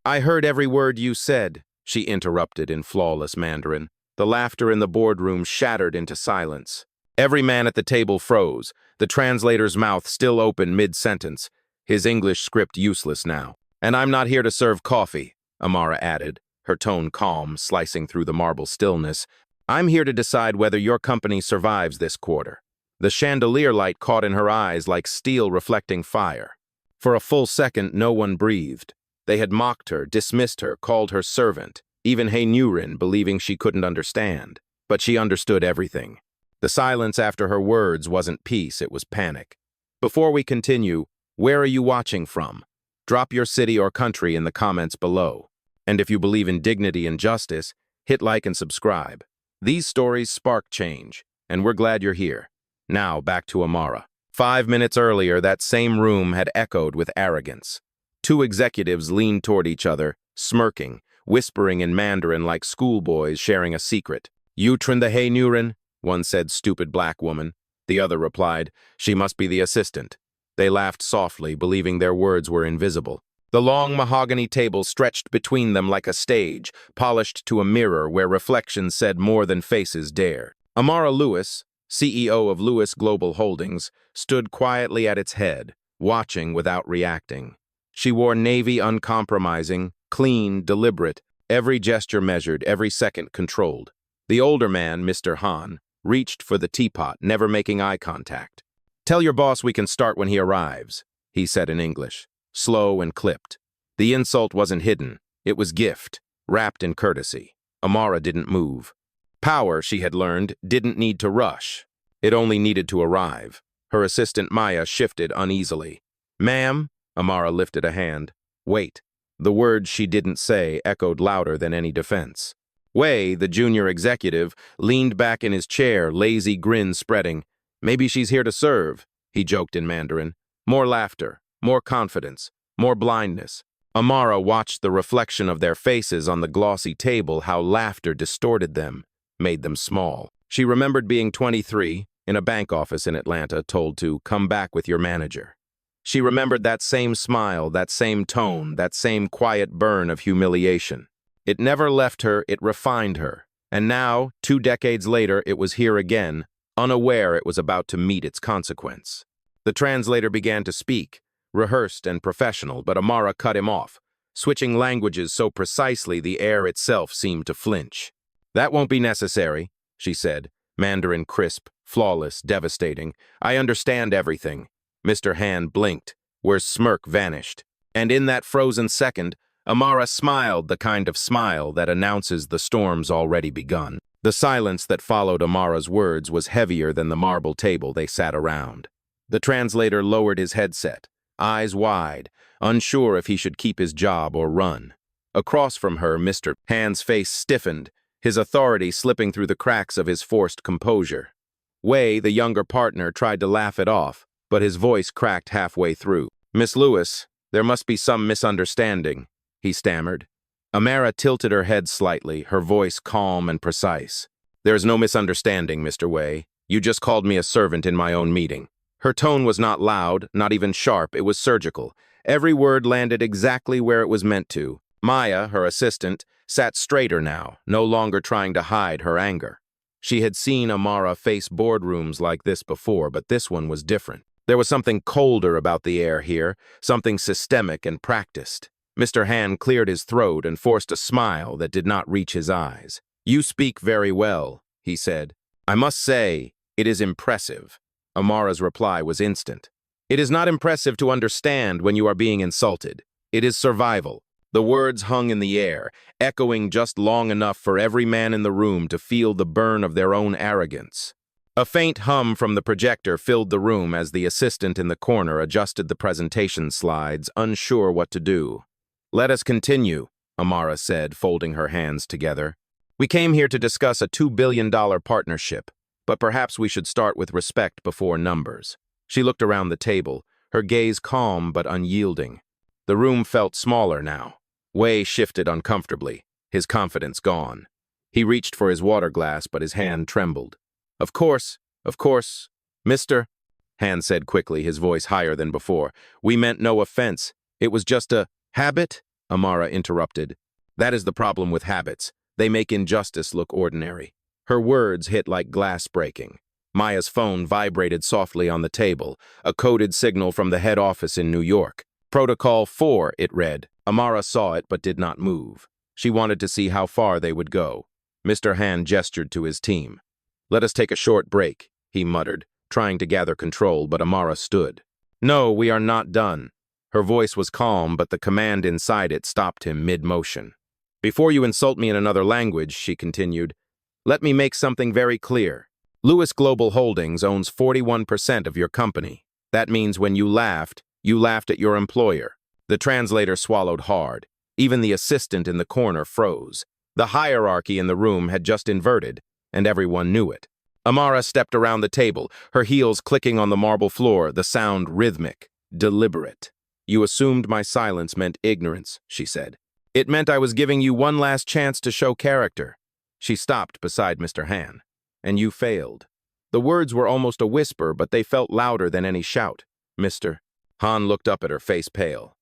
I heard every word you said, she interrupted in flawless Mandarin. The laughter in the boardroom shattered into silence. Every man at the table froze, the translator's mouth still open mid-sentence, his English script useless now. And I'm not here to serve coffee, Amara added, her tone calm, slicing through the marble stillness. I'm here to decide whether your company survives this quarter. The chandelier light caught in her eyes like steel reflecting fire. For a full second, no one breathed. They had mocked her, dismissed her, called her servant, even Nurin believing she couldn't understand. But she understood everything. The silence after her words wasn't peace, it was panic. Before we continue, where are you watching from? Drop your city or country in the comments below. And if you believe in dignity and justice, hit like and subscribe. These stories spark change, and we're glad you're here. Now, back to Amara. 5 minutes earlier, that same room had echoed with arrogance. Two executives leaned toward each other, smirking, whispering in Mandarin like schoolboys sharing a secret. You Trin the Hey Nurin? One said, stupid black woman. The other replied, she must be the assistant. They laughed softly, believing their words were invisible. The long mahogany table stretched between them like a stage, polished to a mirror where reflections said more than faces dared. Amara Lewis, CEO of Lewis Global Holdings, stood quietly at its head, watching without reacting. She wore navy uncompromising, clean, deliberate, every gesture measured, every second controlled. The older man, Mr. Han, reached for the teapot, never making eye contact. Tell your boss we can start when he arrives, he said in English, slow and clipped. The insult wasn't hidden, it was gift, wrapped in courtesy. Amara didn't move. Power, she had learned, didn't need to rush. It only needed to arrive. Her assistant Maya shifted uneasily. Ma'am, Amara lifted a hand. Wait. The words she didn't say echoed louder than any defense. Wei, the junior executive, leaned back in his chair, lazy grin spreading. Maybe she's here to serve, he joked in Mandarin. More laughter, more confidence, more blindness. Amara watched the reflection of their faces on the glossy table, how laughter distorted them, made them small. She remembered being 23, in a bank office in Atlanta, told to come back with your manager. She remembered that same smile, that same tone, that same quiet burn of humiliation. It never left her, it refined her. And now, 2 decades later, it was here again, unaware it was about to meet its consequence. The translator began to speak, rehearsed and professional, but Amara cut him off, switching languages so precisely the air itself seemed to flinch. That won't be necessary, she said, Mandarin crisp, flawless, devastating. I understand everything. Mr. Han blinked, where smirk vanished. And in that frozen second, Amara smiled the kind of smile that announces the storm's already begun. The silence that followed Amara's words was heavier than the marble table they sat around. The translator lowered his headset, eyes wide, unsure if he should keep his job or run. Across from her, Mr. Han's face stiffened, his authority slipping through the cracks of his forced composure. Wei, the younger partner, tried to laugh it off, but his voice cracked halfway through. Miss Lewis, there must be some misunderstanding, he stammered. Amara tilted her head slightly, her voice calm and precise. There is no misunderstanding, Mr. Wei. You just called me a servant in my own meeting. Her tone was not loud, not even sharp, it was surgical. Every word landed exactly where it was meant to. Maya, her assistant, sat straighter now, no longer trying to hide her anger. She had seen Amara face boardrooms like this before, but this one was different. There was something colder about the air here, something systemic and practiced. Mr. Han cleared his throat and forced a smile that did not reach his eyes. You speak very well, he said. I must say, it is impressive. Amara's reply was instant. It is not impressive to understand when you are being insulted. It is survival. The words hung in the air, echoing just long enough for every man in the room to feel the burn of their own arrogance. A faint hum from the projector filled the room as the assistant in the corner adjusted the presentation slides, unsure what to do. Let us continue, Amara said, folding her hands together. We came here to discuss a $2 billion partnership, but perhaps we should start with respect before numbers. She looked around the table, her gaze calm but unyielding. The room felt smaller now. Wei shifted uncomfortably, his confidence gone. He reached for his water glass, but his hand trembled. Of course, Mr. Han said quickly, his voice higher than before. We meant no offense. It was just a habit. Amara interrupted. That is the problem with habits. They make injustice look ordinary. Her words hit like glass breaking. Maya's phone vibrated softly on the table, a coded signal from the head office in New York. Protocol 4, it read. Amara saw it but did not move. She wanted to see how far they would go. Mr. Han gestured to his team. Let us take a short break, he muttered, trying to gather control, but Amara stood. No, we are not done. Her voice was calm, but the command inside it stopped him mid-motion. Before you insult me in another language, she continued, let me make something very clear. Lewis Global Holdings owns 41% of your company. That means when you laughed at your employer. The translator swallowed hard. Even the assistant in the corner froze. The hierarchy in the room had just inverted, and everyone knew it. Amara stepped around the table, her heels clicking on the marble floor, the sound rhythmic, deliberate. You assumed my silence meant ignorance, she said. It meant I was giving you one last chance to show character. She stopped beside Mr. Han. And you failed. The words were almost a whisper, but they felt louder than any shout. Mr. Han looked up at her, face pale.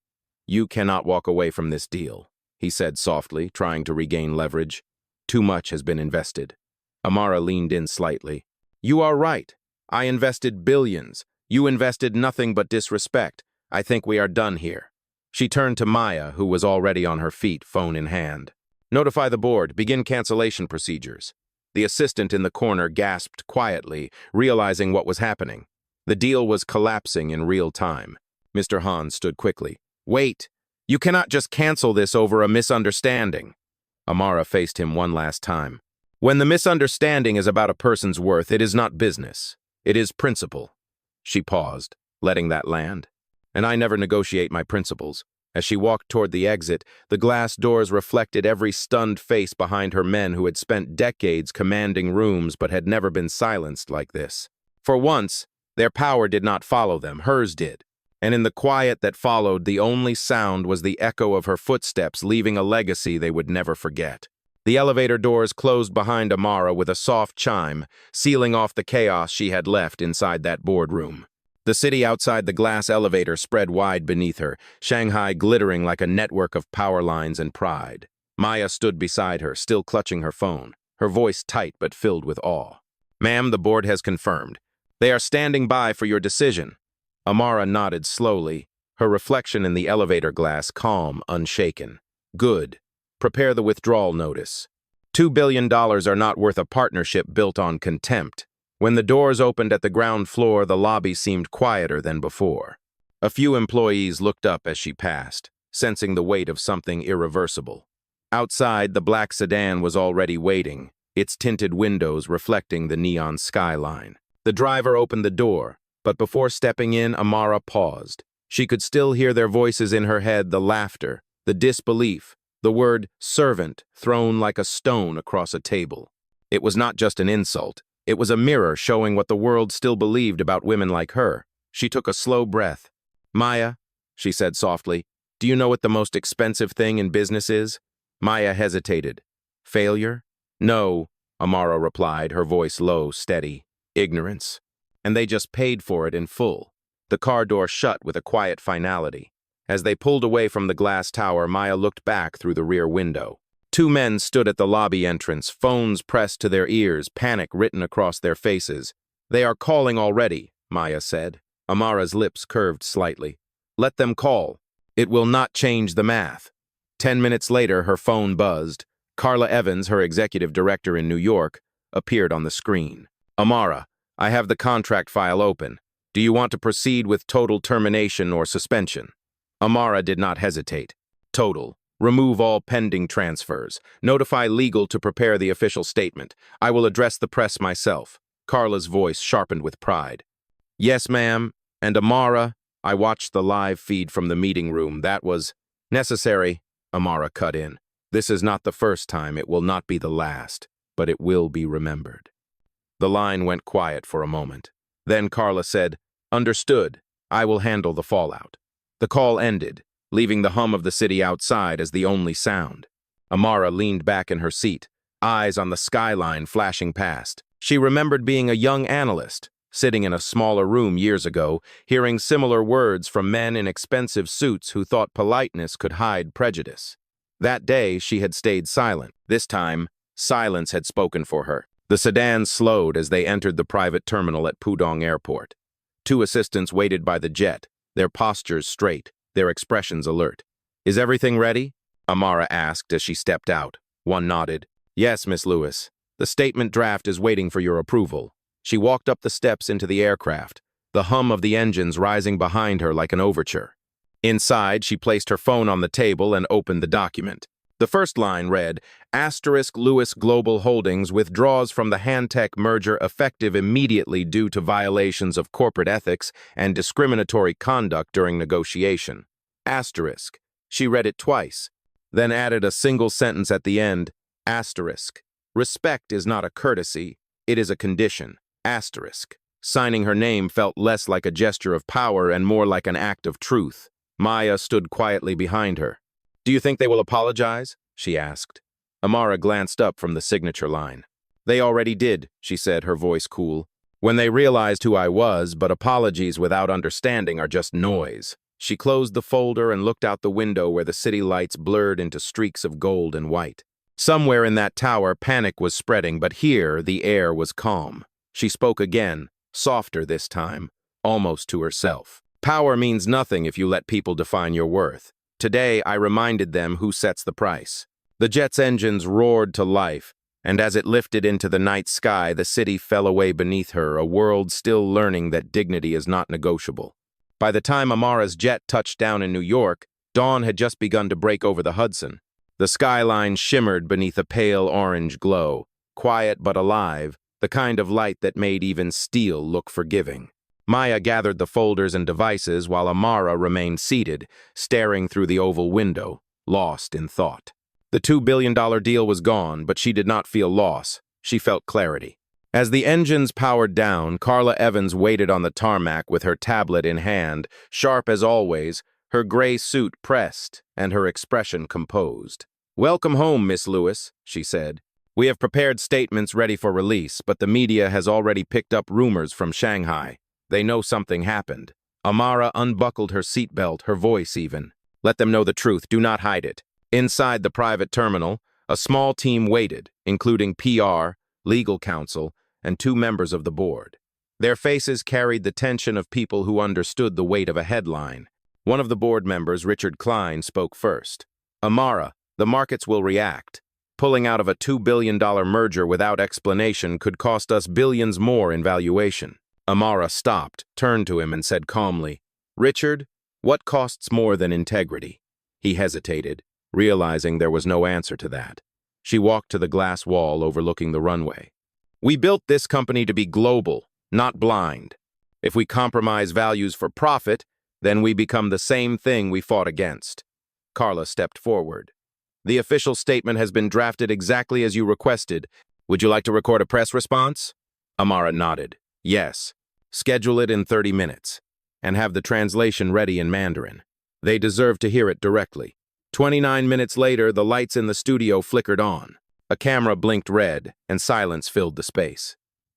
You cannot walk away from this deal, he said softly, trying to regain leverage. Too much has been invested. Amara leaned in slightly. You are right. I invested billions. You invested nothing but disrespect. I think we are done here. She turned to Maya, who was already on her feet, phone in hand. Notify the board. Begin cancellation procedures. The assistant in the corner gasped quietly, realizing what was happening. The deal was collapsing in real time. Mr. Han stood quickly. Wait! You cannot just cancel this over a misunderstanding. Amara faced him one last time. When the misunderstanding is about a person's worth, it is not business. It is principle. She paused, letting that land. And I never negotiate my principles. As she walked toward the exit, the glass doors reflected every stunned face behind her, men who had spent decades commanding rooms but had never been silenced like this. For once, their power did not follow them, hers did. And in the quiet that followed, the only sound was the echo of her footsteps, leaving a legacy they would never forget. The elevator doors closed behind Amara with a soft chime, sealing off the chaos she had left inside that boardroom. The city outside the glass elevator spread wide beneath her, Shanghai glittering like a network of power lines and pride. Maya stood beside her, still clutching her phone, her voice tight but filled with awe. Ma'am, the board has confirmed. They are standing by for your decision. Amara nodded slowly, her reflection in the elevator glass calm, unshaken. Good. Prepare the withdrawal notice. $2 billion are not worth a partnership built on contempt. When the doors opened at the ground floor, the lobby seemed quieter than before. A few employees looked up as she passed, sensing the weight of something irreversible. Outside, the black sedan was already waiting, its tinted windows reflecting the neon skyline. The driver opened the door, but before stepping in, Amara paused. She could still hear their voices in her head, the laughter, the disbelief, the word servant thrown like a stone across a table. It was not just an insult. It was a mirror showing what the world still believed about women like her. She took a slow breath. Maya, she said softly, do you know what the most expensive thing in business is? Maya hesitated. Failure? No, Amara replied, her voice low, steady. Ignorance. And they just paid for it in full. The car door shut with a quiet finality. As they pulled away from the glass tower, Maya looked back through the rear window. Two men stood at the lobby entrance, phones pressed to their ears, panic written across their faces. They are calling already, Maya said. Amara's lips curved slightly. Let them call. It will not change the math. 10 minutes later, her phone buzzed. Carla Evans, her executive director in New York, appeared on the screen. Amara, I have the contract file open. Do you want to proceed with total termination or suspension? Amara did not hesitate. Total. Remove all pending transfers. Notify legal to prepare the official statement. I will address the press myself. Carla's voice sharpened with pride. Yes, ma'am. And Amara, I watched the live feed from the meeting room. That was necessary, Amara cut in. This is not the first time. It will not be the last, but it will be remembered. The line went quiet for a moment. Then Carla said, Understood. I will handle the fallout. The call ended, leaving the hum of the city outside as the only sound. Amara leaned back in her seat, eyes on the skyline flashing past. She remembered being a young analyst, sitting in a smaller room years ago, hearing similar words from men in expensive suits who thought politeness could hide prejudice. That day, she had stayed silent. This time, silence had spoken for her. The sedan slowed as they entered the private terminal at Pudong Airport. Two assistants waited by the jet, their postures straight, their expressions alert. "Is everything ready?" Amara asked as she stepped out. One nodded. "Yes, Miss Lewis. The statement draft is waiting for your approval." She walked up the steps into the aircraft, the hum of the engines rising behind her like an overture. Inside, she placed her phone on the table and opened the document. The first line read, *Lewis Global Holdings withdraws from the Hantech merger effective immediately due to violations of corporate ethics and discriminatory conduct during negotiation. Asterisk. She read it twice, then added a single sentence at the end, asterisk. Respect is not a courtesy, it is a condition. Asterisk. Signing her name felt less like a gesture of power and more like an act of truth. Maya stood quietly behind her. "Do you think they will apologize?" she asked. Amara glanced up from the signature line. "They already did," she said, her voice cool. "When they realized who I was, but apologies without understanding are just noise." She closed the folder and looked out the window where the city lights blurred into streaks of gold and white. Somewhere in that tower, panic was spreading, but here the air was calm. She spoke again, softer this time, almost to herself. "Power means nothing if you let people define your worth. Today, I reminded them who sets the price." The jet's engines roared to life, and as it lifted into the night sky, the city fell away beneath her, a world still learning that dignity is not negotiable. By the time Amara's jet touched down in New York, dawn had just begun to break over the Hudson. The skyline shimmered beneath a pale orange glow, quiet but alive, the kind of light that made even steel look forgiving. Maya gathered the folders and devices while Amara remained seated, staring through the oval window, lost in thought. The $2 billion deal was gone, but she did not feel loss. She felt clarity. As the engines powered down, Carla Evans waited on the tarmac with her tablet in hand, sharp as always, her gray suit pressed and her expression composed. "Welcome home, Miss Lewis," she said. "We have prepared statements ready for release, but the media has already picked up rumors from Shanghai. They know something happened." Amara unbuckled her seatbelt, her voice even. "Let them know the truth, do not hide it." Inside the private terminal, a small team waited, including PR, legal counsel, and 2 members of the board. Their faces carried the tension of people who understood the weight of a headline. One of the board members, Richard Klein, spoke first. "Amara, the markets will react. Pulling out of a $2 billion merger without explanation could cost us billions more in valuation." Amara stopped, turned to him, and said calmly, "Richard, what costs more than integrity?" He hesitated, realizing there was no answer to that. She walked to the glass wall overlooking the runway. "We built this company to be global, not blind. If we compromise values for profit, then we become the same thing we fought against." Carla stepped forward. "The official statement has been drafted exactly as you requested. Would you like to record a press response?" Amara nodded. "Yes. Schedule it in 30 minutes. And have the translation ready in Mandarin. They deserve to hear it directly." 29 minutes later, the lights in the studio flickered on. A camera blinked red, and silence filled the space.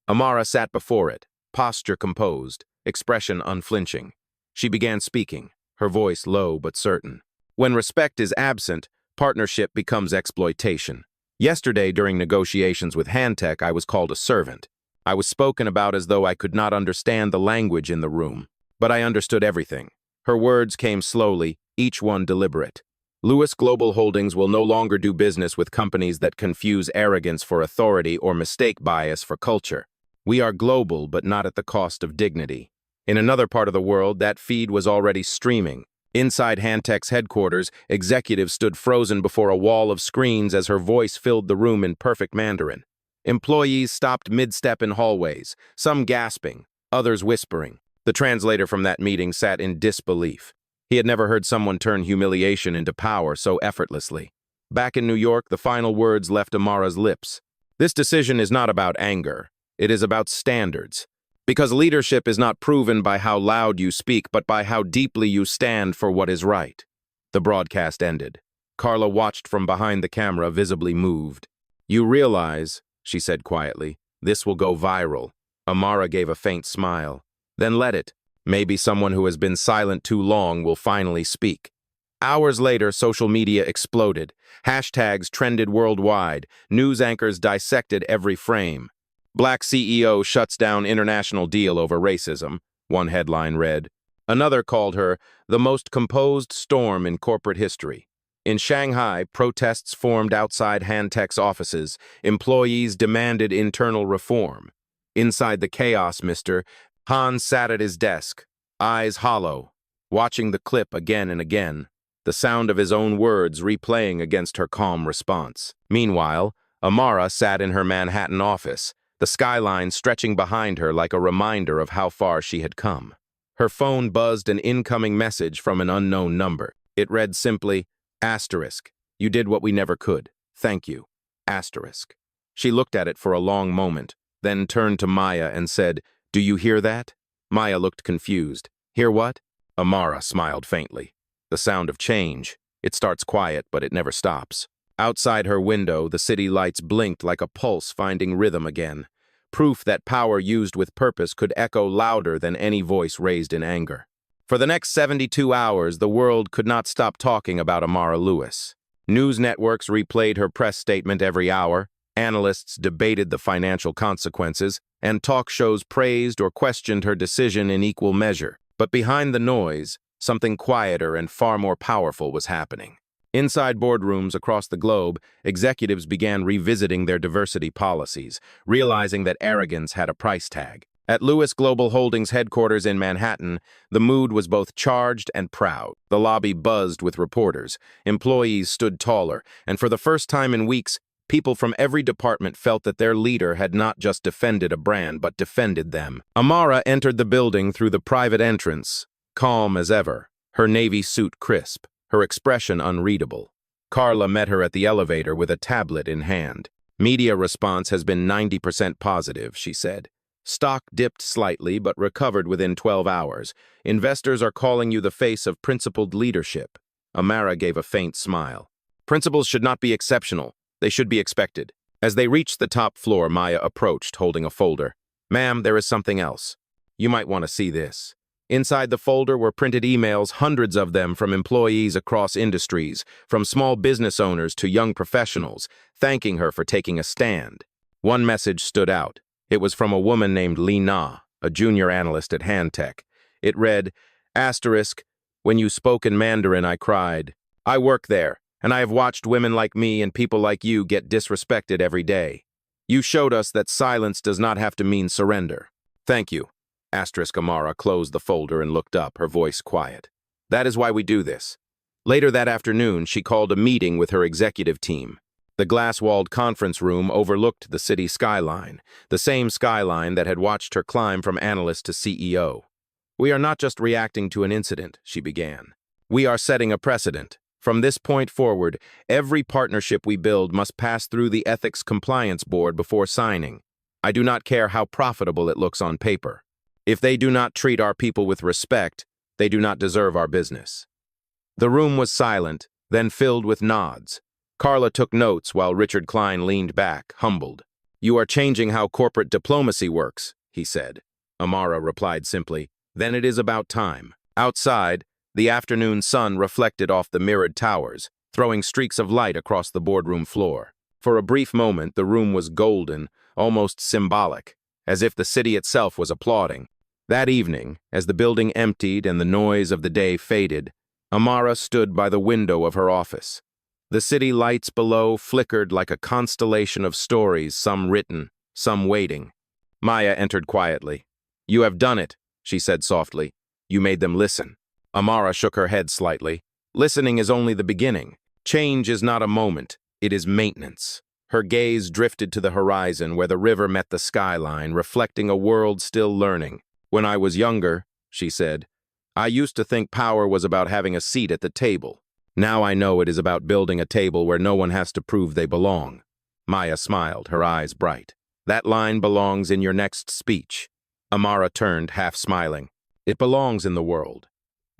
Amara sat before it, posture composed, expression unflinching. She began speaking, her voice low but certain. "When respect is absent, partnership becomes exploitation. Yesterday, during negotiations with Hantech, I was called a servant. I was spoken about as though I could not understand the language in the room. But I understood everything." Her words came slowly, each one deliberate. "Lewis Global Holdings will no longer do business with companies that confuse arrogance for authority or mistake bias for culture. We are global, but not at the cost of dignity." In another part of the world, that feed was already streaming. Inside Hantech's headquarters, executives stood frozen before a wall of screens as her voice filled the room in perfect Mandarin. Employees stopped mid-step in hallways, some gasping, others whispering. The translator from that meeting sat in disbelief. He had never heard someone turn humiliation into power so effortlessly. Back in New York, the final words left Amara's lips. "This decision is not about anger. It is about standards. Because leadership is not proven by how loud you speak, but by how deeply you stand for what is right." The broadcast ended. Carla watched from behind the camera, visibly moved. "You realize," she said quietly, "this will go viral." Amara gave a faint smile. Then let it. Maybe someone who has been silent too long will finally speak. Hours later, social media exploded. Hashtags trended worldwide. News anchors dissected every frame. Black CEO shuts down international deal over racism, one headline read. Another called her the most composed storm in corporate history. In Shanghai, protests formed outside Hantech's offices. Employees demanded internal reform. Inside the chaos, Mr. Han sat at his desk, eyes hollow, watching the clip again and again, the sound of his own words replaying against her calm response. Meanwhile, Amara sat in her Manhattan office, the skyline stretching behind her like a reminder of how far she had come. Her phone buzzed an incoming message from an unknown number. It read simply, asterisk, you did what we never could. Thank you. Asterisk. She looked at it for a long moment, then turned to Maya and said, do you hear that? Maya looked confused. Hear what? Amara smiled faintly. The sound of change. It starts quiet, but it never stops. Outside her window, the city lights blinked like a pulse finding rhythm again. Proof that power used with purpose could echo louder than any voice raised in anger. For the next 72 hours, the world could not stop talking about Amara Lewis. News networks replayed her press statement every hour, analysts debated the financial consequences, and talk shows praised or questioned her decision in equal measure. But behind the noise, something quieter and far more powerful was happening. Inside boardrooms across the globe, executives began revisiting their diversity policies, realizing that arrogance had a price tag. At Lewis Global Holdings headquarters in Manhattan, the mood was both charged and proud. The lobby buzzed with reporters, employees stood taller, and for the first time in weeks, people from every department felt that their leader had not just defended a brand, but defended them. Amara entered the building through the private entrance, calm as ever, her navy suit crisp, her expression unreadable. Carla met her at the elevator with a tablet in hand. Media response has been 90% positive, she said. Stock dipped slightly but recovered within 12 hours. Investors are calling you the face of principled leadership. Amara gave a faint smile. Principles should not be exceptional. They should be expected. As they reached the top floor, Maya approached, holding a folder. Ma'am, there is something else. You might want to see this. Inside the folder were printed emails, hundreds of them from employees across industries, from small business owners to young professionals, thanking her for taking a stand. One message stood out. It was from a woman named Li Na, a junior analyst at Hantech. It read, asterisk, when you spoke in Mandarin, I cried. I work there, and I have watched women like me and people like you get disrespected every day. You showed us that silence does not have to mean surrender. Thank you. Asterisk Amara closed the folder and looked up, her voice quiet. That is why we do this. Later that afternoon, she called a meeting with her executive team. The glass-walled conference room overlooked the city skyline, the same skyline that had watched her climb from analyst to CEO. We are not just reacting to an incident, she began. We are setting a precedent. From this point forward, every partnership we build must pass through the Ethics Compliance Board before signing. I do not care how profitable it looks on paper. If they do not treat our people with respect, they do not deserve our business. The room was silent, then filled with nods. Carla took notes while Richard Klein leaned back, humbled. You are changing how corporate diplomacy works, he said. Amara replied simply, then it is about time. Outside, the afternoon sun reflected off the mirrored towers, throwing streaks of light across the boardroom floor. For a brief moment, the room was golden, almost symbolic, as if the city itself was applauding. That evening, as the building emptied and the noise of the day faded, Amara stood by the window of her office. The city lights below flickered like a constellation of stories, some written, some waiting. Maya entered quietly. You have done it, she said softly. You made them listen. Amara shook her head slightly. Listening is only the beginning. Change is not a moment, it is maintenance. Her gaze drifted to the horizon where the river met the skyline, reflecting a world still learning. When I was younger, she said, I used to think power was about having a seat at the table. Now I know it is about building a table where no one has to prove they belong. Maya smiled, her eyes bright. That line belongs in your next speech. Amara turned, half smiling. It belongs in the world.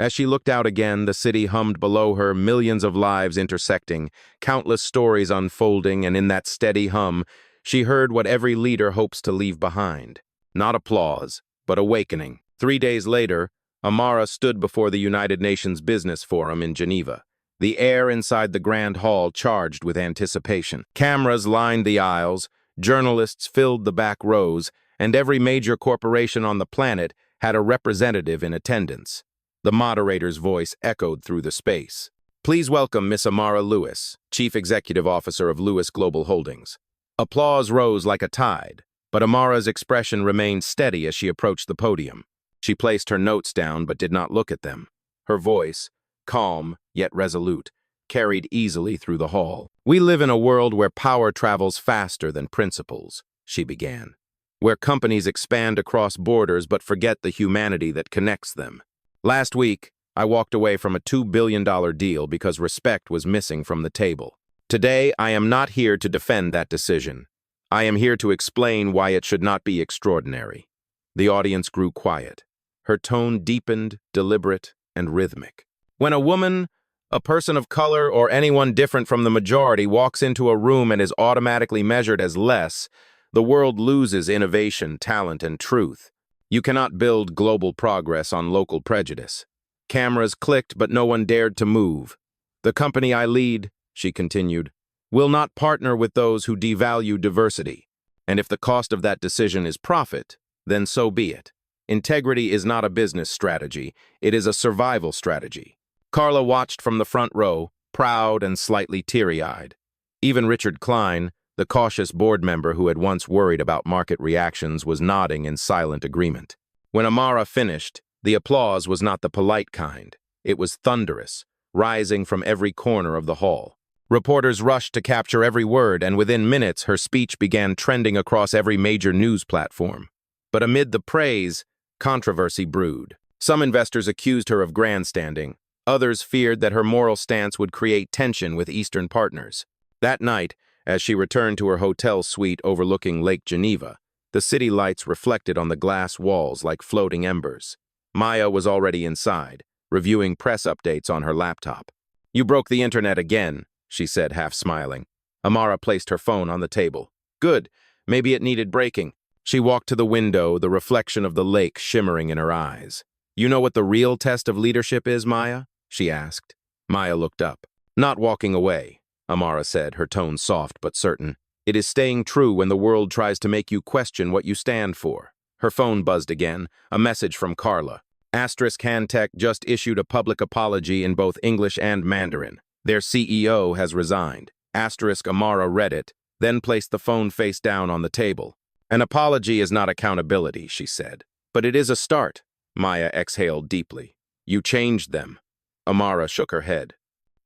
As she looked out again, the city hummed below her, millions of lives intersecting, countless stories unfolding, and in that steady hum, she heard what every leader hopes to leave behind. Not applause, but awakening. 3 days later, Amara stood before the United Nations Business Forum in Geneva. The air inside the grand hall charged with anticipation. Cameras lined the aisles, journalists filled the back rows, and every major corporation on the planet had a representative in attendance. The moderator's voice echoed through the space. Please welcome Miss Amara Lewis, Chief Executive Officer of Lewis Global Holdings. Applause rose like a tide, but Amara's expression remained steady as she approached the podium. She placed her notes down but did not look at them. Her voice, calm yet resolute, carried easily through the hall. We live in a world where power travels faster than principles, she began, where companies expand across borders but forget the humanity that connects them. Last week, I walked away from a $2 billion deal because respect was missing from the table. Today, I am not here to defend that decision. I am here to explain why it should not be extraordinary. The audience grew quiet. Her tone deepened, deliberate, and rhythmic. When a woman, a person of color, or anyone different from the majority walks into a room and is automatically measured as less, the world loses innovation, talent, and truth. You cannot build global progress on local prejudice. Cameras clicked, but no one dared to move. The company I lead, she continued, will not partner with those who devalue diversity. And if the cost of that decision is profit, then so be it. Integrity is not a business strategy, it is a survival strategy. Carla watched from the front row, proud and slightly teary-eyed. Even Richard Klein, the cautious board member who had once worried about market reactions, was nodding in silent agreement. When Amara finished, the applause was not the polite kind. It was thunderous, rising from every corner of the hall. Reporters rushed to capture every word, and within minutes her speech began trending across every major news platform. But amid the praise, controversy brewed. Some investors accused her of grandstanding. Others feared that her moral stance would create tension with Eastern partners. That night, as she returned to her hotel suite overlooking Lake Geneva, the city lights reflected on the glass walls like floating embers. Maya was already inside, reviewing press updates on her laptop. "You broke the internet again," she said, half smiling. Amara placed her phone on the table. "Good. Maybe it needed breaking." She walked to the window, the reflection of the lake shimmering in her eyes. "You know what the real test of leadership is, Maya?" she asked. Maya looked up. "Not walking away," Amara said, her tone soft but certain. "It is staying true when the world tries to make you question what you stand for." Her phone buzzed again, a message from Carla. *Hantech just issued a public apology in both English and Mandarin. Their CEO has resigned. Amara read it, then placed the phone face down on the table. "An apology is not accountability," she said. "But it is a start." Maya exhaled deeply. "You changed them." Amara shook her head.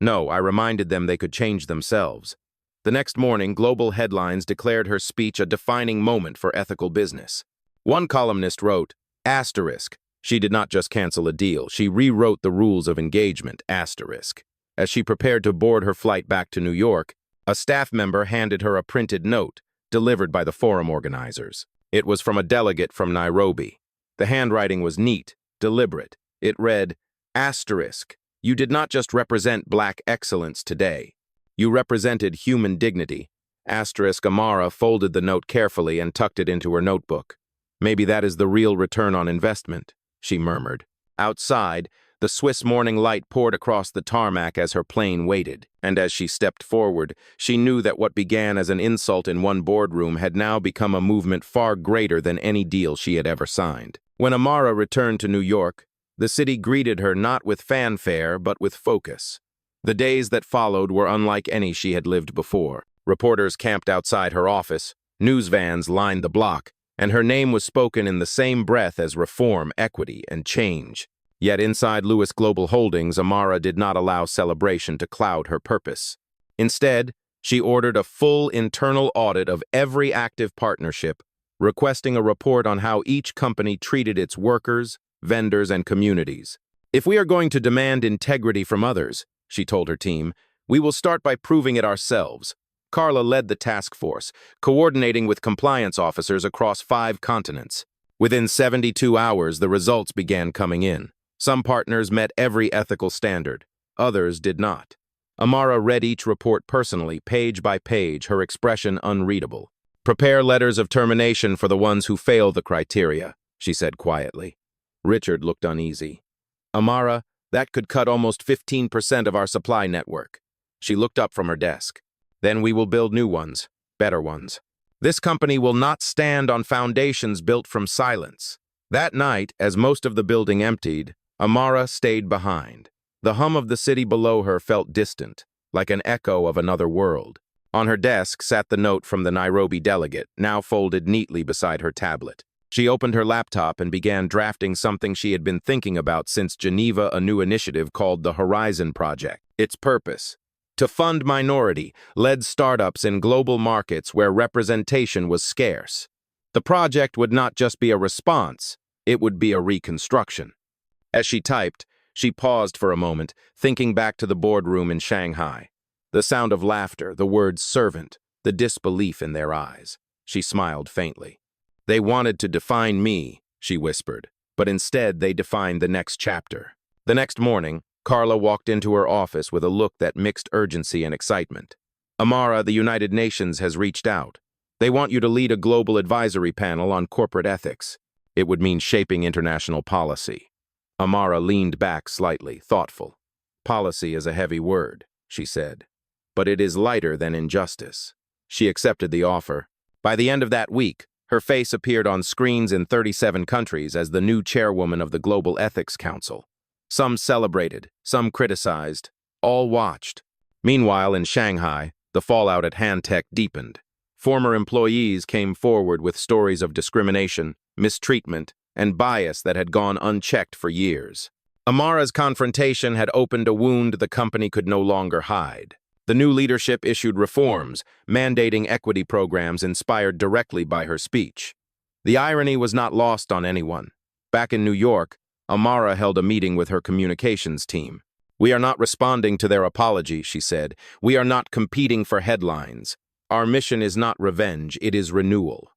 "No, I reminded them they could change themselves." The next morning, global headlines declared her speech a defining moment for ethical business. One columnist wrote, "She did not just cancel a deal, she rewrote the rules of engagement, As she prepared to board her flight back to New York, a staff member handed her a printed note, delivered by the forum organizers. It was from a delegate from Nairobi. The handwriting was neat, deliberate. It read, "You did not just represent black excellence today. You represented human dignity." Amara folded the note carefully and tucked it into her notebook. "Maybe that is the real return on investment," she murmured. Outside, the Swiss morning light poured across the tarmac as her plane waited, and as she stepped forward, she knew that what began as an insult in one boardroom had now become a movement far greater than any deal she had ever signed. When Amara returned to New York, the city greeted her not with fanfare, but with focus. The days that followed were unlike any she had lived before. Reporters camped outside her office, news vans lined the block, and her name was spoken in the same breath as reform, equity, and change. Yet inside Lewis Global Holdings, Amara did not allow celebration to cloud her purpose. Instead, she ordered a full internal audit of every active partnership, requesting a report on how each company treated its workers, vendors, and communities. "If we are going to demand integrity from others," she told her team, "we will start by proving it ourselves." Carla led the task force, coordinating with compliance officers across 5 continents. Within 72 hours, the results began coming in. Some partners met every ethical standard. Others did not. Amara read each report personally, page by page, her expression unreadable. Prepare letters of termination for the ones who fail the criteria, she said quietly. Richard looked uneasy. Amara, that could cut almost 15% of our supply network. She looked up from her desk. Then we will build new ones, better ones. This company will not stand on foundations built from silence. That night, as most of the building emptied, Amara stayed behind. The hum of the city below her felt distant, like an echo of another world. On her desk sat the note from the Nairobi delegate, now folded neatly beside her tablet. She opened her laptop and began drafting something she had been thinking about since Geneva, a new initiative called the Horizon Project. Its purpose: to fund minority-led startups in global markets where representation was scarce. The project would not just be a response, it would be a reconstruction. As she typed, she paused for a moment, thinking back to the boardroom in Shanghai. The sound of laughter, the words servant, the disbelief in their eyes. She smiled faintly. They wanted to define me, she whispered, but instead they defined the next chapter. The next morning, Carla walked into her office with a look that mixed urgency and excitement. Amara, the United Nations has reached out. They want you to lead a global advisory panel on corporate ethics. It would mean shaping international policy. Amara leaned back slightly, thoughtful. Policy is a heavy word, she said. But it is lighter than injustice. She accepted the offer. By the end of that week, her face appeared on screens in 37 countries as the new chairwoman of the Global Ethics Council. Some celebrated, some criticized, all watched. Meanwhile, in Shanghai, the fallout at Hantech deepened. Former employees came forward with stories of discrimination, mistreatment, and bias that had gone unchecked for years. Amara's confrontation had opened a wound the company could no longer hide. The new leadership issued reforms, mandating equity programs inspired directly by her speech. The irony was not lost on anyone. Back in New York, Amara held a meeting with her communications team. "We are not responding to their apology," she said. "We are not competing for headlines. Our mission is not revenge, it is renewal."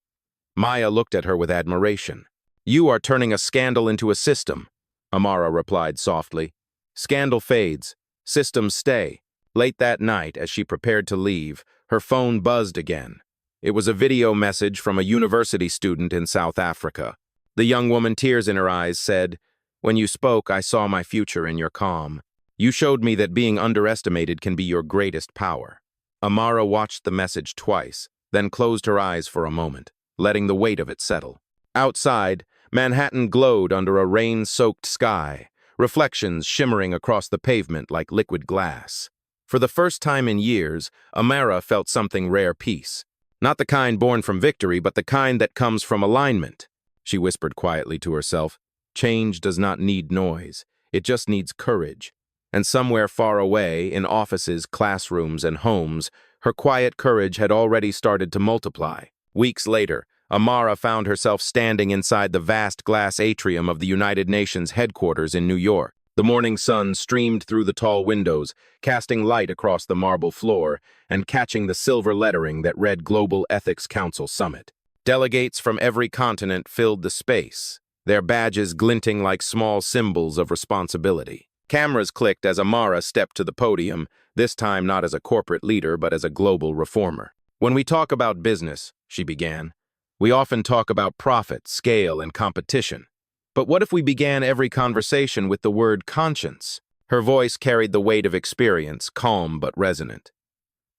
Maya looked at her with admiration. "You are turning a scandal into a system," Amara replied softly. "Scandal fades, systems stay." Late that night, as she prepared to leave, her phone buzzed again. It was a video message from a university student in South Africa. The young woman, tears in her eyes, said, "When you spoke, I saw my future in your calm. You showed me that being underestimated can be your greatest power." Amara watched the message twice, then closed her eyes for a moment, letting the weight of it settle. Outside, Manhattan glowed under a rain-soaked sky, reflections shimmering across the pavement like liquid glass. For the first time in years, Amara felt something rare: peace. Not the kind born from victory, but the kind that comes from alignment. She whispered quietly to herself, "Change does not need noise. It just needs courage." And somewhere far away, in offices, classrooms, and homes, her quiet courage had already started to multiply. Weeks later, Amara found herself standing inside the vast glass atrium of the United Nations headquarters in New York. The morning sun streamed through the tall windows, casting light across the marble floor and catching the silver lettering that read Global Ethics Council Summit. Delegates from every continent filled the space, their badges glinting like small symbols of responsibility. Cameras clicked as Amara stepped to the podium, this time not as a corporate leader but as a global reformer. "When we talk about business," she began, "we often talk about profit, scale, and competition. But what if we began every conversation with the word conscience?" Her voice carried the weight of experience, calm but resonant.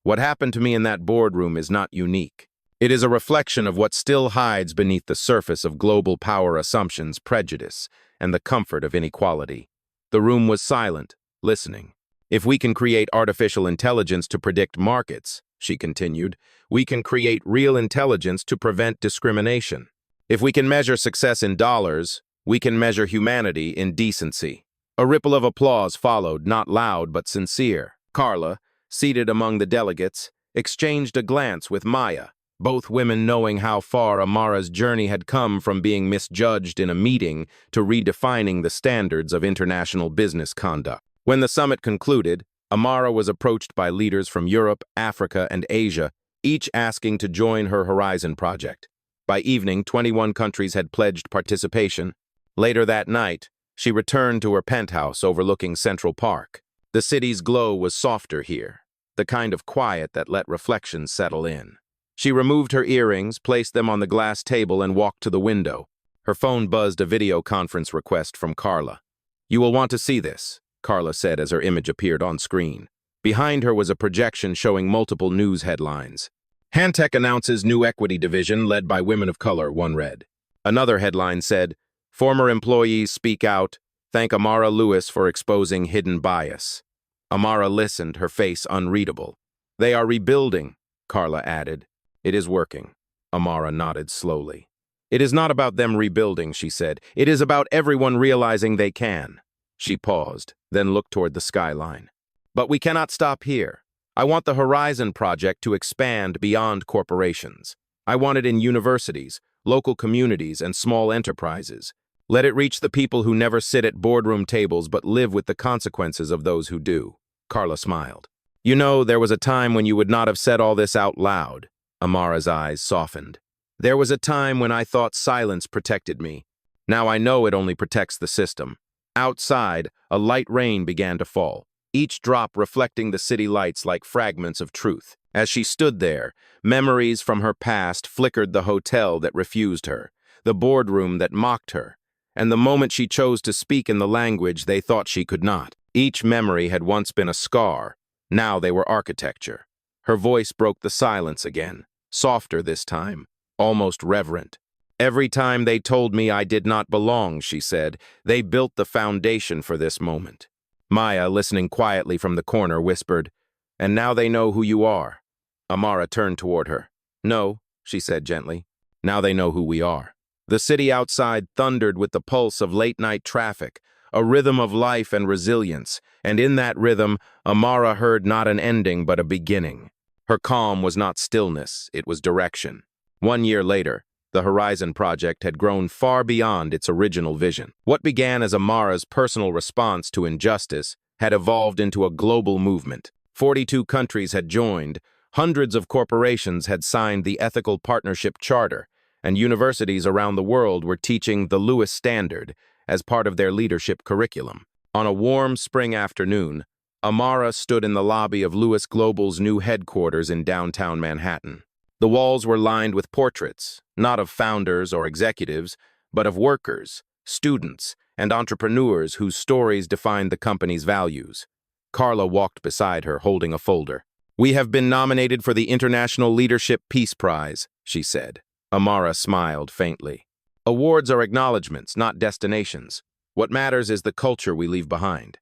"What happened to me in that boardroom is not unique. It is a reflection of what still hides beneath the surface of global power assumptions, prejudice, and the comfort of inequality." The room was silent, listening. "If we can create artificial intelligence to predict markets," she continued, "we can create real intelligence to prevent discrimination. If we can measure success in dollars, we can measure humanity in decency." A ripple of applause followed, not loud but sincere. Carla, seated among the delegates, exchanged a glance with Maya, both women knowing how far Amara's journey had come from being misjudged in a meeting to redefining the standards of international business conduct. When the summit concluded, Amara was approached by leaders from Europe, Africa, and Asia, each asking to join her Horizon project. By evening, 21 countries had pledged participation. Later that night, she returned to her penthouse overlooking Central Park. The city's glow was softer here, the kind of quiet that let reflections settle in. She removed her earrings, placed them on the glass table, and walked to the window. Her phone buzzed a video conference request from Carla. "You will want to see this," Carla said as her image appeared on screen. Behind her was a projection showing multiple news headlines. "Hantech announces new equity division led by women of color," one read. Another headline said, "Former employees speak out, thank Amara Lewis for exposing hidden bias." Amara listened, her face unreadable. "They are rebuilding," Carla added. "It is working." Amara nodded slowly. "It is not about them rebuilding," she said. "It is about everyone realizing they can." She paused, then looked toward the skyline. "But we cannot stop here. I want the Horizon Project to expand beyond corporations. I want it in universities, local communities, and small enterprises. Let it reach the people who never sit at boardroom tables but live with the consequences of those who do." Carla smiled. "You know, there was a time when you would not have said all this out loud." Amara's eyes softened. "There was a time when I thought silence protected me. Now I know it only protects the system." Outside, a light rain began to fall, each drop reflecting the city lights like fragments of truth. As she stood there, memories from her past flickered: the hotel that refused her, the boardroom that mocked her, and the moment she chose to speak in the language they thought she could not. Each memory had once been a scar, now they were architecture. Her voice broke the silence again, softer this time, almost reverent. "Every time they told me I did not belong," she said, "they built the foundation for this moment." Maya, listening quietly from the corner, whispered, "And now they know who you are." Amara turned toward her. "No," she said gently. "Now they know who we are." The city outside thundered with the pulse of late-night traffic, a rhythm of life and resilience, and in that rhythm, Amara heard not an ending but a beginning. Her calm was not stillness, it was direction. 1 year later, the Horizon Project had grown far beyond its original vision. What began as Amara's personal response to injustice had evolved into a global movement. 42 countries had joined, hundreds of corporations had signed the Ethical Partnership Charter, and universities around the world were teaching the Lewis Standard as part of their leadership curriculum. On a warm spring afternoon, Amara stood in the lobby of Lewis Global's new headquarters in downtown Manhattan. The walls were lined with portraits, not of founders or executives, but of workers, students, and entrepreneurs whose stories defined the company's values. Carla walked beside her, holding a folder. "We have been nominated for the International Leadership Peace Prize," she said. Amara smiled faintly. "Awards are acknowledgments, not destinations. What matters is the culture we leave behind."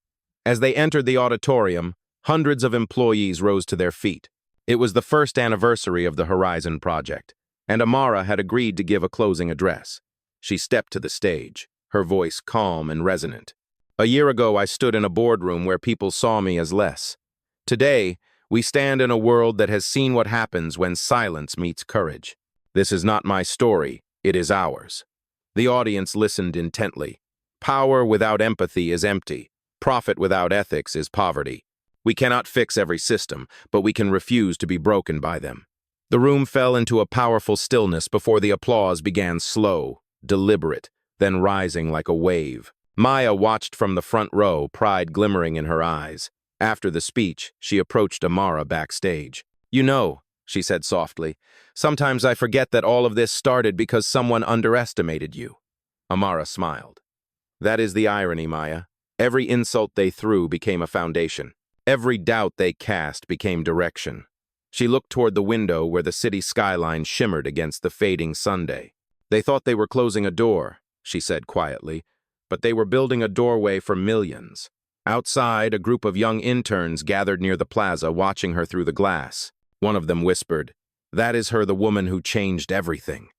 As they entered the auditorium, hundreds of employees rose to their feet. It was the first anniversary of the Horizon Project, and Amara had agreed to give a closing address. She stepped to the stage, her voice calm and resonant. "A year ago, I stood in a boardroom where people saw me as less. Today, we stand in a world that has seen what happens when silence meets courage. This is not my story, it is ours." The audience listened intently. Power without empathy is empty. Profit without ethics is poverty. We cannot fix every system, but we can refuse to be broken by them. The room fell into a powerful stillness before the applause began, slow, deliberate, then rising like a wave. Maya watched from the front row, pride glimmering in her eyes. After the speech, she approached Amara backstage. "You know," she said softly, "sometimes I forget that all of this started because someone underestimated you." Amara smiled. "That is the irony, Maya. Every insult they threw became a foundation. Every doubt they cast became direction." She looked toward the window where the city skyline shimmered against the fading Sunday. "They thought they were closing a door," she said quietly, "but they were building a doorway for millions." Outside, a group of young interns gathered near the plaza, watching her through the glass. One of them whispered, "That is her, the woman who changed everything."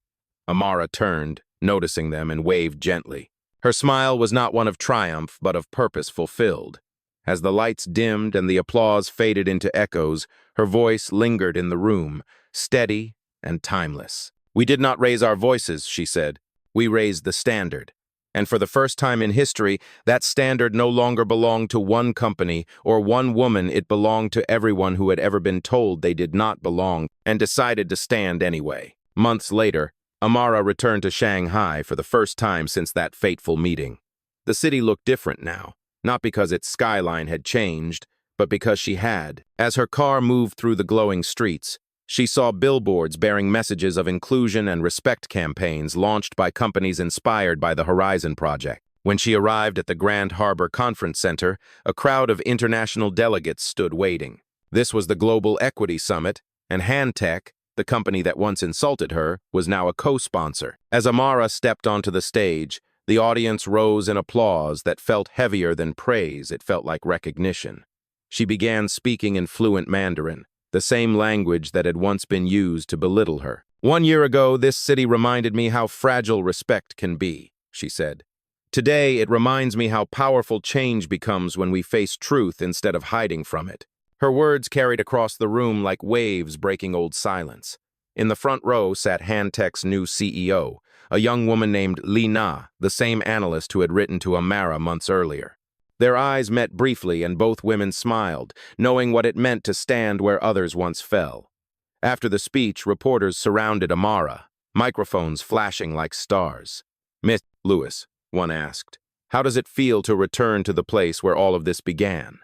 Amara turned, noticing them, and waved gently. Her smile was not one of triumph, but of purpose fulfilled. As the lights dimmed and the applause faded into echoes, her voice lingered in the room, steady and timeless. "We did not raise our voices," she said. "We raised the standard. And for the first time in history, that standard no longer belonged to one company or one woman. It belonged to everyone who had ever been told they did not belong and decided to stand anyway." Months later, Amara returned to Shanghai for the first time since that fateful meeting. The city looked different now, not because its skyline had changed, but because she had. As her car moved through the glowing streets, She saw billboards bearing messages of inclusion and respect campaigns launched by companies inspired by the Horizon Project. When she arrived at the Grand Harbor Conference Center, a crowd of international delegates stood waiting. This was the Global Equity Summit, and Hantech, the company that once insulted her, was now a co-sponsor. As Amara stepped onto the stage, the audience rose in applause that felt heavier than praise. It felt like recognition. She began speaking in fluent Mandarin, the same language that had once been used to belittle her. "1 year ago, this city reminded me how fragile respect can be," she said. "Today, it reminds me how powerful change becomes when we face truth instead of hiding from it." Her words carried across the room like waves breaking old silence. In the front row sat Hantech's new CEO, a young woman named Li Na, the same analyst who had written to Amara months earlier. Their eyes met briefly and both women smiled, knowing what it meant to stand where others once fell. After the speech, reporters surrounded Amara, microphones flashing like stars. "Miss Lewis," one asked, "how does it feel to return to the place where all of this began?"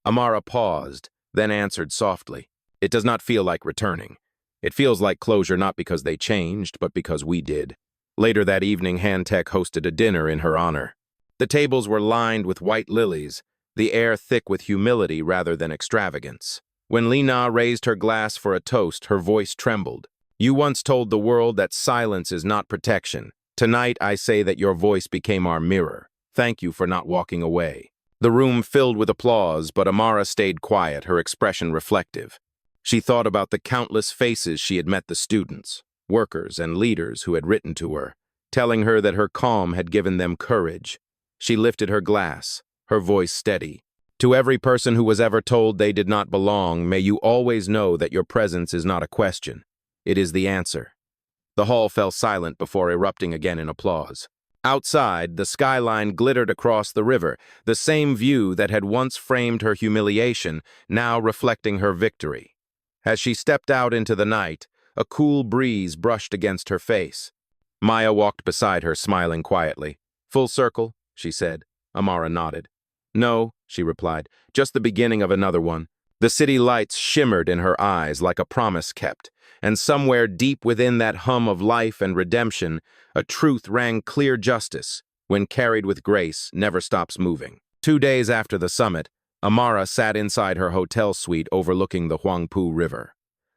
Amara paused, then answered softly, "It does not feel like returning. It feels like closure not because they changed, but because we did." Later that evening, Hantech hosted a dinner in her honor. The tables were lined with white lilies, the air thick with humility rather than extravagance. When Lina raised her glass for a toast, her voice trembled. "You once told the world that silence is not protection. Tonight I say that your voice became our mirror. Thank you for not walking away." The room filled with applause, but Amara stayed quiet, her expression reflective. She thought about the countless faces she had met, the students, workers, and leaders who had written to her, telling her that her calm had given them courage. She lifted her glass, her voice steady. "To every person who was ever told they did not belong, may you always know that your presence is not a question. It is the answer." The hall fell silent before erupting again in applause. Outside, the skyline glittered across the river, the same view that had once framed her humiliation, now reflecting her victory. As she stepped out into the night, a cool breeze brushed against her face. Maya walked beside her, smiling quietly. "Full circle?" she said. Amara nodded. "No," she replied, "just the beginning of another one." The city lights shimmered in her eyes like a promise kept, and somewhere deep within that hum of life and redemption, a truth rang clear: justice, when carried with grace, never stops moving. 2 days after the summit, Amara sat inside her hotel suite overlooking the Huangpu River.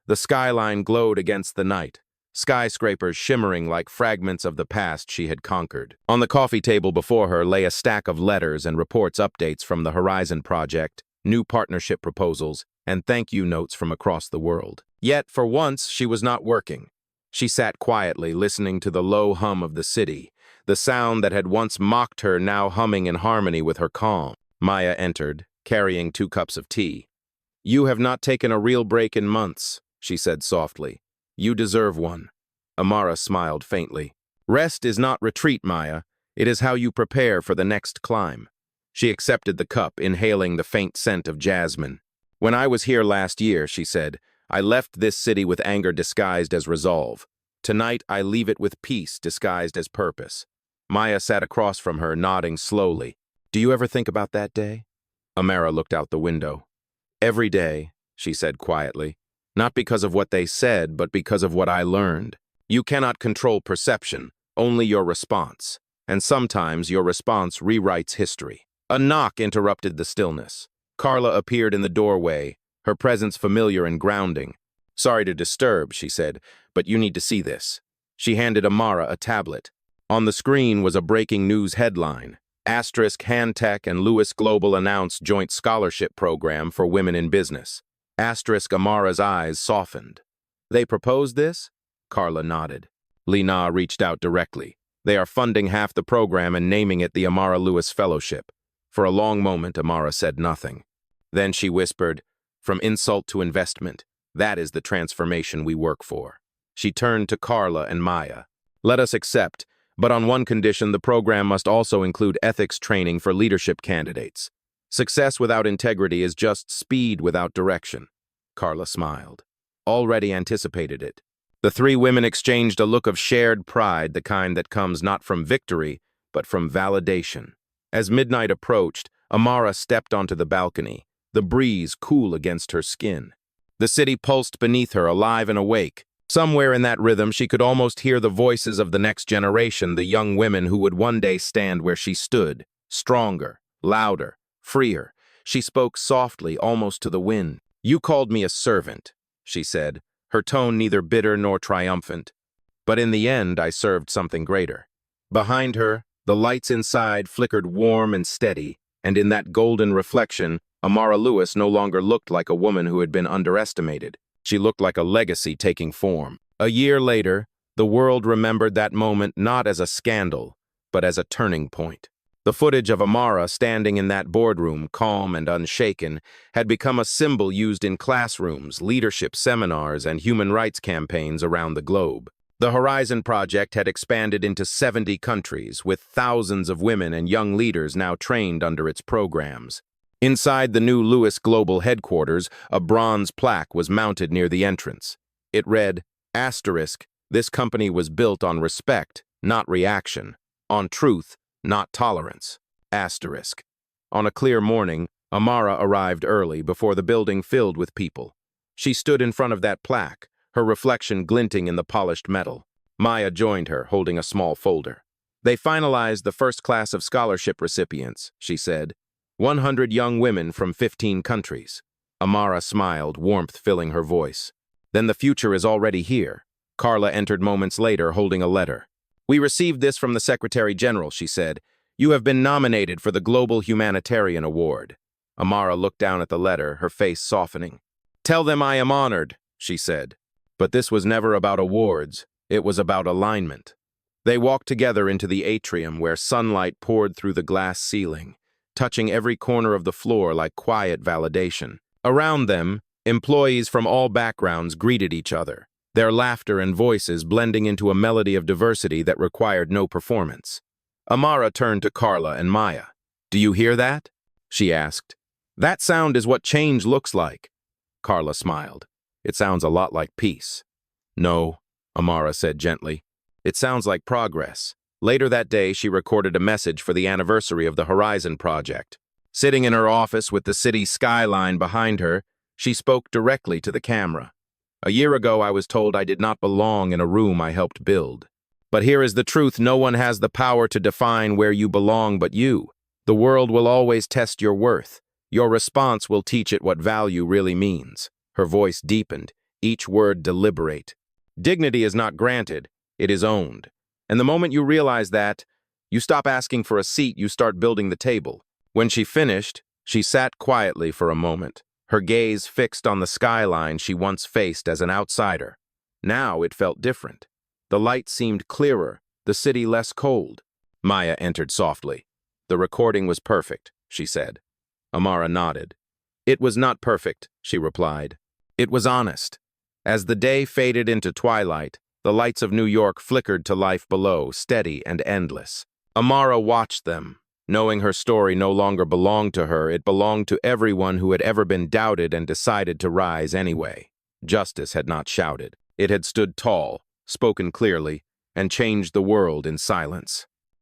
The skyline glowed against the night, skyscrapers shimmering like fragments of the past she had conquered. On the coffee table before her lay a stack of letters and reports, updates from the Horizon Project, new partnership proposals, and thank you notes from across the world. Yet, for once, she was not working. She sat quietly, listening to the low hum of the city, the sound that had once mocked her now humming in harmony with her calm. Maya entered, carrying 2 cups of tea. "You have not taken a real break in months," she said softly. "You deserve one." Amara smiled faintly. "Rest is not retreat, Maya. It is how you prepare for the next climb." She accepted the cup, inhaling the faint scent of jasmine. "When I was here last year," she said, "I left this city with anger disguised as resolve. Tonight, I leave it with peace disguised as purpose." Maya sat across from her, nodding slowly. "Do you ever think about that day?" Amara looked out the window. "Every day," she said quietly. "Not because of what they said, but because of what I learned. You cannot control perception, only your response. And sometimes your response rewrites history." A knock interrupted the stillness. Carla appeared in the doorway, her presence familiar and grounding. "Sorry to disturb," she said, "but you need to see this." She handed Amara a tablet. On the screen was a breaking news headline. Hantech and Lewis Global announced joint scholarship program for women in business. Amara's eyes softened. "They proposed this?" Carla nodded. Lina reached out directly. "They are funding half the program and naming it the Amara Lewis Fellowship." For a long moment, Amara said nothing. Then she whispered, "From insult to investment, that is the transformation we work for." She turned to Carla and Maya. "Let us accept, but on one condition: the program must also include ethics training for leadership candidates. Success without integrity is just speed without direction." Carla smiled. Already anticipated it. The 3 women exchanged a look of shared pride, the kind that comes not from victory, but from validation. As midnight approached, Amara stepped onto the balcony, the breeze cool against her skin. The city pulsed beneath her, alive and awake. Somewhere in that rhythm, she could almost hear the voices of the next generation, the young women who would one day stand where she stood, stronger, louder, freer. She spoke softly, almost to the wind. "You called me a servant," she said, her tone neither bitter nor triumphant. "But in the end, I served something greater." Behind her, the lights inside flickered warm and steady, and in that golden reflection, Amara Lewis no longer looked like a woman who had been underestimated. She looked like a legacy taking form. A year later, the world remembered that moment not as a scandal, but as a turning point. The footage of Amara standing in that boardroom, calm and unshaken, had become a symbol used in classrooms, leadership seminars, and human rights campaigns around the globe. The Horizon Project had expanded into 70 countries, with thousands of women and young leaders now trained under its programs. Inside the new Lewis Global headquarters, a bronze plaque was mounted near the entrance. It read, "Asterisk, this company was built on respect, not reaction, on truth, not tolerance. Asterisk." On a clear morning, Amara arrived early before the building filled with people. She stood in front of that plaque, her reflection glinting in the polished metal. Maya joined her, holding a small folder. "They finalized the first class of scholarship recipients," she said. 100 young women from 15 countries. Amara smiled, warmth filling her voice. "Then the future is already here." Carla entered moments later, holding a letter. "We received this from the Secretary General," she said. "You have been nominated for the Global Humanitarian Award." Amara looked down at the letter, her face softening. "Tell them I am honored," she said. But this was never about awards. It was about alignment. They walked together into the atrium where sunlight poured through the glass ceiling, touching every corner of the floor like quiet validation. Around them, employees from all backgrounds greeted each other, their laughter and voices blending into a melody of diversity that required no performance. Amara turned to Carla and Maya. "Do you hear that?" she asked. "That sound is what change looks like." Carla smiled. "It sounds a lot like peace." "No," Amara said gently. "It sounds like progress." Later that day, she recorded a message for the anniversary of the Horizon Project. Sitting in her office with the city skyline behind her, she spoke directly to the camera. "A year ago, I was told I did not belong in a room I helped build. But here is the truth: no one has the power to define where you belong but you. The world will always test your worth. Your response will teach it what value really means." Her voice deepened, each word deliberate. "Dignity is not granted, it is owned. And the moment you realize that, you stop asking for a seat, you start building the table." When she finished, she sat quietly for a moment, her gaze fixed on the skyline she once faced as an outsider. Now it felt different. The light seemed clearer, the city less cold. Maya entered softly. "The recording was perfect," she said. Amara nodded. "It was not perfect," she replied. "It was honest." As the day faded into twilight, the lights of New York flickered to life below, steady and endless. Amara watched them. Knowing her story no longer belonged to her, it belonged to everyone who had ever been doubted and decided to rise anyway. Justice had not shouted. It had stood tall, spoken clearly, and changed the world in silence.